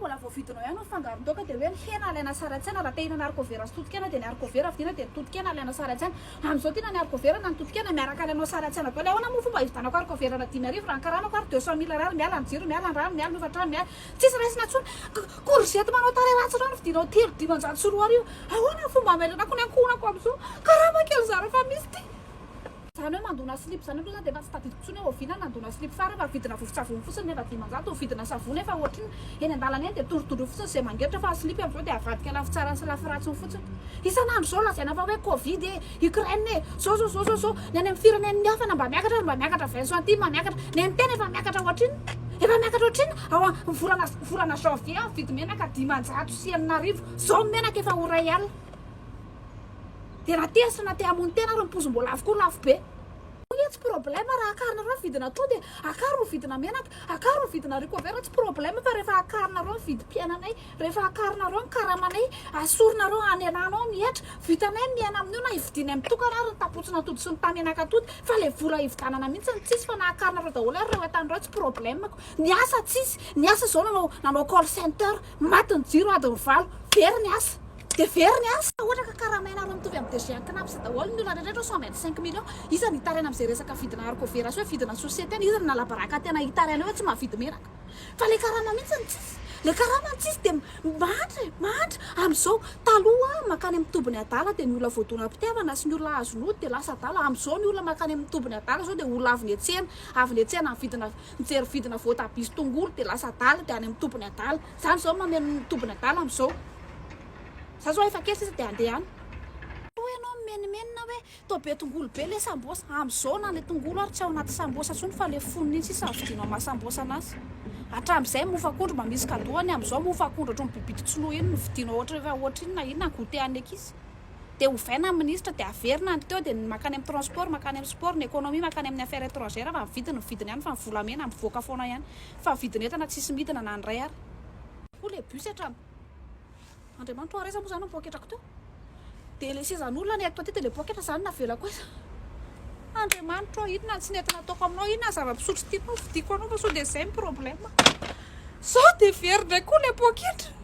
mbola voavidinao ihany fangaron-daoka dia hoe ny hena alaina sara an-tsaina raha te hihinana haricot-vert sy totokena dia ny haricot-vert vidiana dia totokena alaina sara an-tsaina amin'izao tena ny haricot-vert na ny totokena miaraka alainao sara an-tsaina daholo ahoana moa fomba hividanako haricot-vert na 10,000 raha nkaranako ary 200,000 ariary miala ny jiro miala ny rano miala ny ovatrano miala tsisy raisina intsony korzety manao tare ratsy rano vidinao 3,900 sy 4 arivo ahoana fomba amelanako ny ankohonako amin'izao karaha makely zara fa misy ty zany hoe mandona slip zany aloha zany dia efa tsy tadidiko tsony hoe oviana nandona slip fa rehefa vidina vovon-tsavony fotsiny nefa 500 vidina savony efa ohatriny eny an-dalana eny dia torotoro fotsiny izay mangeritra fa slip amin'izao dia avadika lafy tsara sy lafy ratsiny fotsiny isan'andro zao lazaina fa hoe covid Ukraine zao ny any amin'ny firenen'ny hafa na mba miakatra Vincent aty miakatra ny amin'ny tena efa miakatra ohatriny ao volana janvier vidy menaka 500 sy 9,000 zao menaka efa ora ialina dia na tia sy na tia amony tena ary mipozy mbola avokoa lafo be tsy problème raha akarinareo vidina to dia akaro vidina menaka akaro vidina haricot-vert tsy problème fa rehefa akarinareo vidy piainanay rehefa akarinareo ny karamanay asorinareo anenanao mihetra vitanay miaina amin'io na hividina amin'ny tokana ary ny tapotsina tody sy ny tamenaka tody fa le vola hividanana mihitsy ny tsisy fa na akarinareo daholo ary reo etanireo tsy problème ny asa tsisy ny asa zao nanao call center maty ny jiro adiny 5 very ny asa dia very ny asa ohatra ka karamainareo mitovy amin'ny DG ankinaby sy daholo ny olona rehetra 125 millions izany hitarena amin'izay resaka vidina haricot-vert sy hoe vidina société ny izany nalabaraka tena hitarena hoe tsy mahavidy menaka fa le karama mihitsy ny tsisy le karama ny tsisy dia mahatra amin'izao taloha makany amin'ny tobony adala dia ny olona voadona mpitiavana sy ny olona azonody dia lasa adala amin'izao ny olona makany amin'ny tobony adala zao dia olona avy ny etsena mijery vidina voatabia sy tongolo dia lasa adala dia any amin'ny tobony adala zany zao mameno ny tobony adala amin'izao za zao efa kely sisa dia andeha any ianao menimenina hoe tao be tongolo be le sambosa amin'izao na le tongolo ary tsy ao anaty sambosa tsony fa le foniny iny sisa avidinao mahasambosa anazy hatramin'izay mofakondro mba misy kadoany amin'izao mofakondro hatro mibibity tsinoa iny no vidinao ohatra iny na iny na goûté any akizy dia hovaina amin'ny ministre dia averina ny teo dia makany amin'ny transport makany amin'ny sport ny économie makany amin'ny affaire étrangère fa vidiny ihany fa mivolamena mivoaka foana ihany fa vidiny entana tsisy midina na ndray ary koa le bus hatrany Andriamanitra ho aresa moa zany poketrako teo dia le sezan'olona ny ato aty dia le poketra zany navelako eza Andriamanitra inona tsy nentina ataoko aminao inona zava-pisotro tianao vidiko anao fa sao dia izay ny problème sao dia very ndray koa le poketra